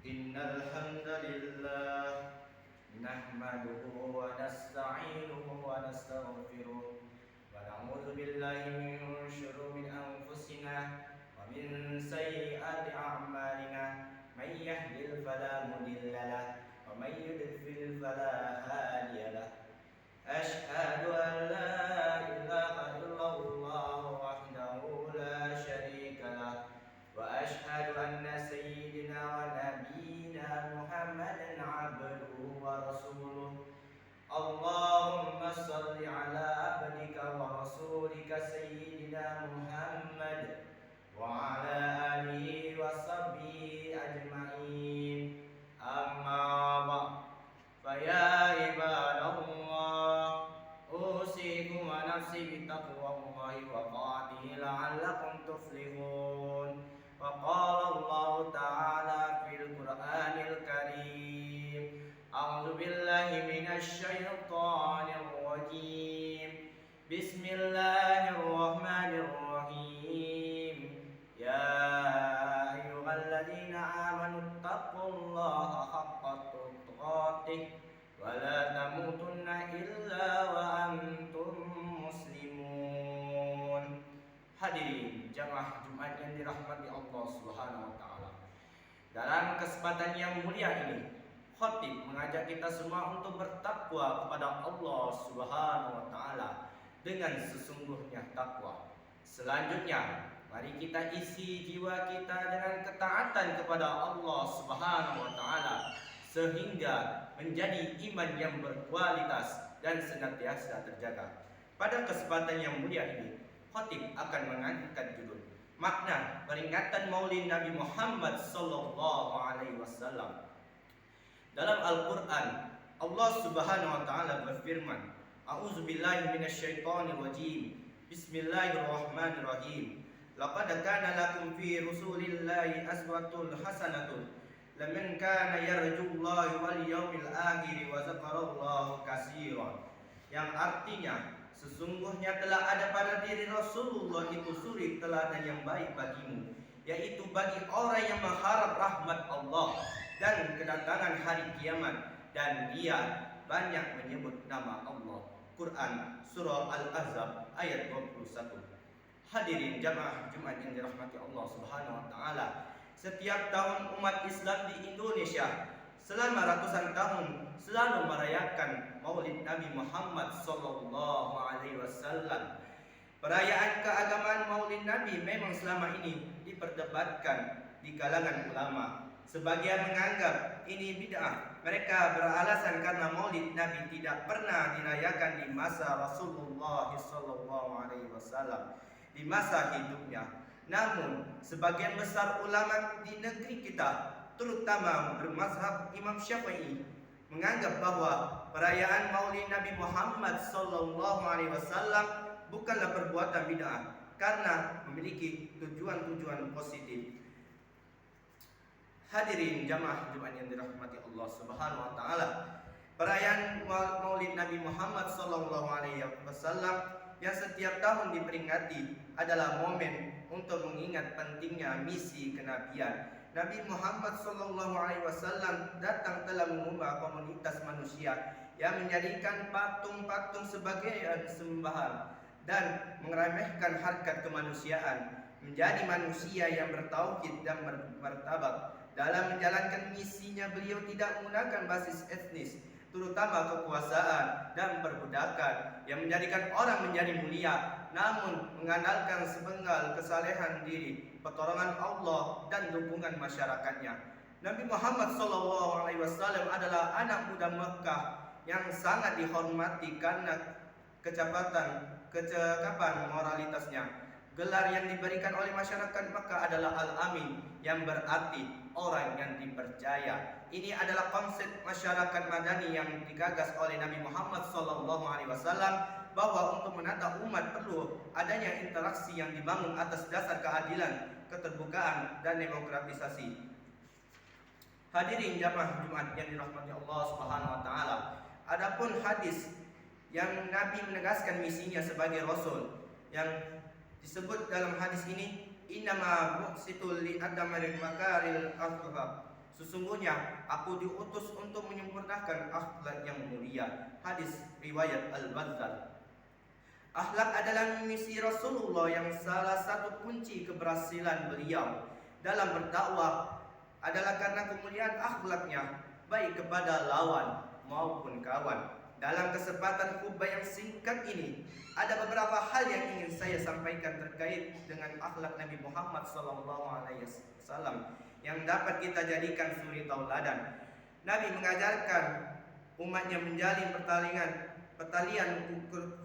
إن الحمد لله نحمده ونستعينه ونستغفره ونعوذ بالله من شرور أنفسنا ومن سيئات أعمالنا من يهده فلا مضل له ومن يضلل فلا هادي له أشهد أن لا إله إلا الله وحده لا شريك له وأشهد أن سيدنا ونبينا محمدا عبده ورسوله اللهم صل على عبدك ورسولك سيدنا محمد وعلى آله وصحبه أجمعين أما بعد فيا عباد الله أوصيكم ونفسي بتقوى الله وطاعته لعلكم تفلحون وقال الله تعالى في القرآن الكريم أعوذ بالله من الشيطان الرجيم بسم الله الرحمن الرحيم يا أيها الذين آمنوا اتقوا الله حق تقاته ولا تموتن إلا وأنتم مسلمون. Hadirin jamaah Jumat yang dirahmati Allah Subhanahu wa taala. Dalam kesempatan yang mulia ini, khatib mengajak kita semua untuk bertakwa kepada Allah Subhanahu wa taala dengan sesungguhnya takwa. Selanjutnya, mari kita isi jiwa kita dengan ketaatan kepada Allah Subhanahu wa taala sehingga menjadi iman yang berkualitas dan senantiasa terjaga. Pada kesempatan yang mulia ini, khatib akan mengangkat judul makna peringatan Maulid Nabi Muhammad sallallahu alaihi wasallam. Dalam Al-Qur'an, Allah Subhanahu wa taala berfirman, "A'udzubillahi minasyaitonir rajim. Bismillahirrahmanirrahim. Laqad kana lakum fi Rasulillahi uswatun hasanatun liman kana yarjullaha wal yawmil akhir wa dzakarallaha katsiran." Yang artinya, sesungguhnya telah ada pada diri Rasulullah itu suri teladan yang baik bagimu, yaitu bagi orang yang mengharap rahmat Allah dan kedatangan hari kiamat, dan dia banyak menyebut nama Allah. Quran Surah Al-Ahzab ayat 21. Hadirin jamaah Jumat yang dirahmati Allah Subhanahu wa taala, setiap tahun umat Islam di Indonesia selama ratusan tahun selalu merayakan Maulid Nabi Muhammad sallallahu alaihi wasallam. Perayaan keagamaan Maulid Nabi memang selama ini diperdebatkan di kalangan ulama. Sebagian menganggap ini bid'ah. Mereka beralasan karena Maulid Nabi tidak pernah dirayakan di masa Rasulullah sallallahu alaihi wasallam, di masa hidupnya. Namun, sebagian besar ulama di negeri kita, terutama bermazhab Imam Syafi'i, menganggap bahwa perayaan Maulid Nabi Muhammad sallallahu alaihi wasallam bukanlah perbuatan bid'ah karena memiliki tujuan-tujuan positif. Hadirin jamaah Jumat yang dirahmati Allah Subhanahu wa taala, perayaan Maulid Nabi Muhammad sallallahu alaihi wasallam yang setiap tahun diperingati adalah momen untuk mengingat pentingnya misi kenabian. Nabi Muhammad sallallahu alaihi wasallam datang telah mengubah komunitas manusia yang menjadikan patung-patung sebagai sembahan dan meremehkan harkat kemanusiaan, menjadi manusia yang bertauhid dan bermartabat. Dalam menjalankan misinya, beliau tidak menggunakan basis etnis, terutama kekuasaan dan perbudakan yang menjadikan orang menjadi mulia, namun mengandalkan sepenggal kesalehan diri, pertolongan Allah dan dukungan masyarakatnya. Nabi Muhammad SAW adalah anak muda Mekah yang sangat dihormati karena kecakapan moralitasnya. Gelar yang diberikan oleh masyarakat Mekah adalah Al-Amin, yang berarti orang yang dipercaya. Ini adalah konsep masyarakat madani yang digagas oleh Nabi Muhammad SAW, bahwa untuk menata umat perlu adanya interaksi yang dibangun atas dasar keadilan, keterbukaan, dan demokratisasi. Hadirin jamaah Jumat yang dirahmati Allah Subhanahu wa taala, adapun hadis yang Nabi menegaskan misinya sebagai rasul, yang disebut dalam hadis ini, innama bu'situ li adamil makaril akhlaq, Sesungguhnya aku diutus untuk menyempurnakan akhlak yang mulia. Hadis riwayat Al-Bazzar. Akhlak adalah misi Rasulullah yang salah satu kunci keberhasilan beliau dalam berdakwah adalah karena kemuliaan akhlaknya baik kepada lawan maupun kawan. Dalam kesempatan khutbah yang singkat ini ada beberapa hal yang ingin saya sampaikan terkait dengan akhlak Nabi Muhammad SAW yang dapat kita jadikan suri tauladan. Nabi mengajarkan umatnya menjalin pertalian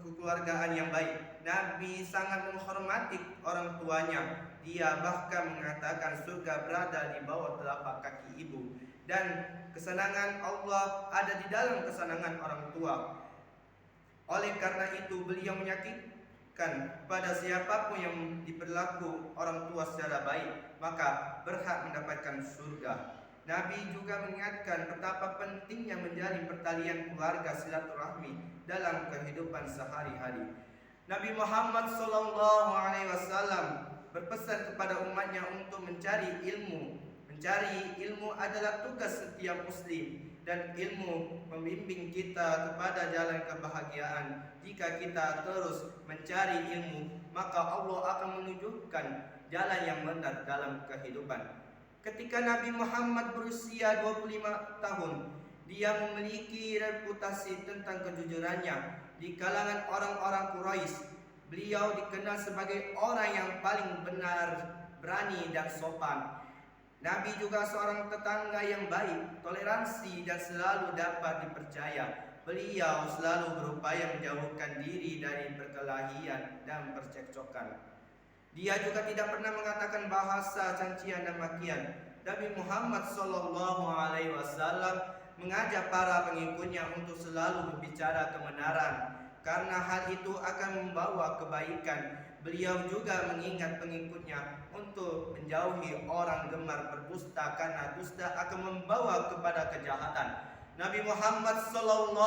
kekeluargaan yang baik. Nabi sangat menghormati orang tuanya. Dia bahkan mengatakan surga berada di bawah telapak kaki ibu, dan kesenangan Allah ada di dalam kesenangan orang tua. Oleh karena itu beliau menyakitkan pada siapapun yang diperlaku orang tua secara baik, maka berhak mendapatkan surga. Nabi juga mengingatkan betapa pentingnya menjalin pertalian keluarga silaturahmi dalam kehidupan sehari-hari. Nabi Muhammad SAW berpesan kepada umatnya untuk mencari ilmu. Mencari ilmu adalah tugas setiap muslim, dan ilmu membimbing kita kepada jalan kebahagiaan. Jika kita terus mencari ilmu, maka Allah akan menunjukkan jalan yang benar dalam kehidupan. Ketika Nabi Muhammad berusia 25 tahun, dia memiliki reputasi tentang kejujurannya di kalangan orang-orang Quraisy. Beliau dikenal sebagai orang yang paling benar, berani dan sopan. Nabi juga seorang tetangga yang baik, toleransi dan selalu dapat dipercaya. Beliau selalu berupaya menjauhkan diri dari perkelahian dan percekcokan. Dia juga tidak pernah mengatakan bahasa cacian dan makian. Nabi Muhammad SAW mengajak para pengikutnya untuk selalu berbicara kebenaran, karena hal itu akan membawa kebaikan. Beliau juga mengingat pengikutnya untuk menjauhi orang gemar berdusta, karena dusta akan membawa kepada kejahatan. Nabi Muhammad SAW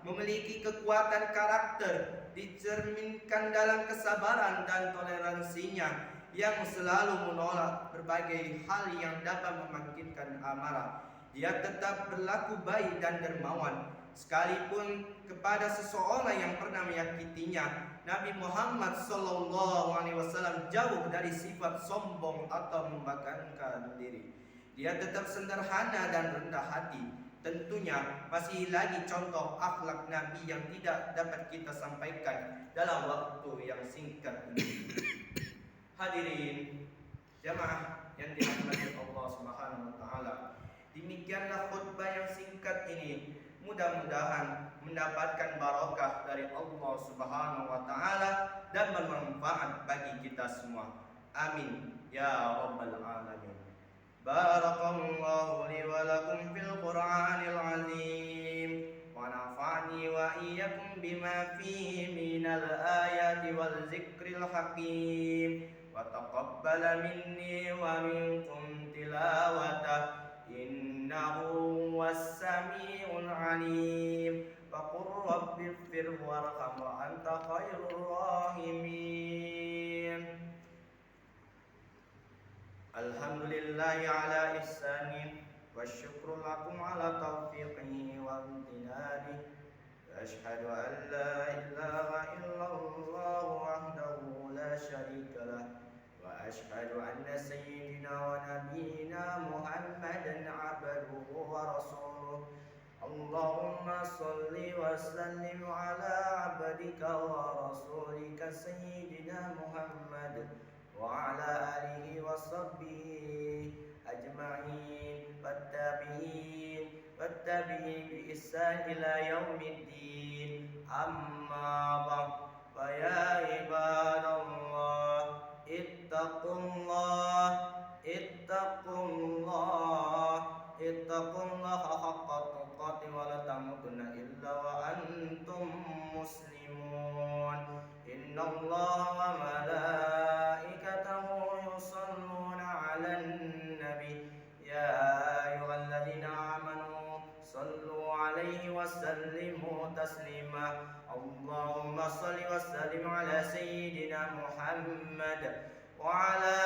memiliki kekuatan karakter, dicerminkan dalam kesabaran dan toleransinya yang selalu menolak berbagai hal yang dapat membangkitkan amarah. Dia tetap berlaku baik dan dermawan, sekalipun kepada seseorang yang pernah menyakitinya. Nabi Muhammad SAW jauh dari sifat sombong atau membanggakan diri. Dia tetap sederhana dan rendah hati. Tentunya masih lagi contoh akhlak Nabi yang tidak dapat kita sampaikan dalam waktu yang singkat ini. Hadirin jamaah yang dirahmati Allah Subhanahu wa taala. Demikianlah khutbah yang singkat ini. Mudah-mudahan mendapatkan barokah dari Allah Subhanahu wa taala dan bermanfaat bagi kita semua. Amin ya rabbal alamin. Barakallahu li wa lakum fil Qur'anil azim wa nafa'ani wa iyyakum bima fihi minal ayati wal zikril hakim wa taqabbala minni wa minkum tilawatah innahu was-sami'ul 'alim. Faqur rabbighfir warham wa anta khairur rahimin. Alhamdulillahi ala ihsani wa syukru lakum ala taufiqihi wa amtinani. Ashhadu an la ilaha illallah wahdahu la syarika lah, wa ashhadu anna sayyidina wa nabiyyina Muhammadan abduhu wa rasuluh. Allahumma salli wa sallim ala abdika wa rasulika sayyidina Muhammad wa ala alihi wa sahbihi ajma'in wattabi'in bi ihsan ila yaumiddin. Amma ba'd, fa ya ibadallah ittaqullah haqqa tuqatih wa la tamutunna illa wa antum muslimun. Innallaha wa malaikatahu yusalluna 'alan nabi ya ayyuhalladzina amanu sallu 'alaihi wa sallimu taslima. Allahumma salli wa sallim ala sayyidina Muhammad wa ala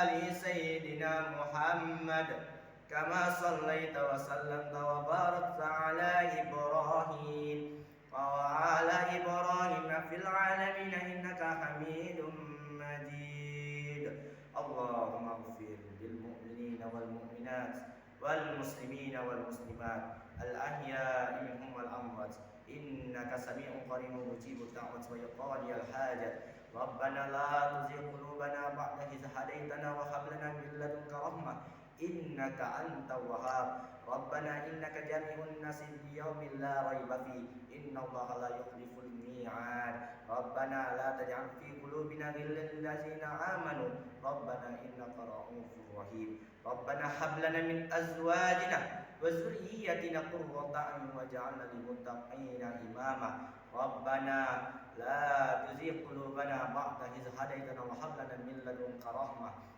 ali sayyidina Muhammad Muhammad kama sallaita wa sallamta wa barakta ala Ibrahim wa ala Ibrahim fil alamin innaka Hamidum Majid. Allahumma ighfir lil mu'minina wal mu'minat wal muslimina wal muslimat al ahya'i minhum wal amwat innaka sami'un qaribun mujibud da'wat wa yaqdi al hajat. Rabbana la tuzigh qulubana ba'da idh hadaytana wa hab lana min ladunka rahmah innaka antal wahhab. Rabbana innaka jami'un nasi li yaumin la raiba fi innallaha la yukhliful mi'ad. Rabbana la taj'al fi qulubina ghillan lil ladzina amanu Rabbana innaka ra'ufur rahim. Rabbana hab lana min azwajina wa dhurriyyatina qurrata a'yun waj'alna lil muttaqina imama. Rabbana la tuzigh qulubana ba'da idh hadaytana wa hab lana min ladunka rahmah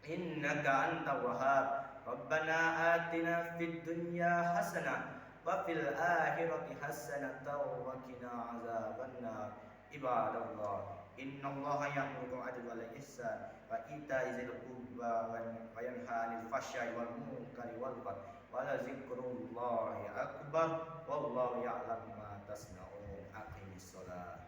innaka antal wahhab. Rabbana atina fid dunya hasanah wa fil akhirati hasanatan wa qina azabannar. Ibadallah, innallaha ya'muru bil 'adli wal ihsan wa ita'i dzil qurba wa yanha 'anil fahsya'i wal munkari wal baghi wa la dzikrullahi akbar wallahu ya'lamu ma tasna'un. Aqimis shalah.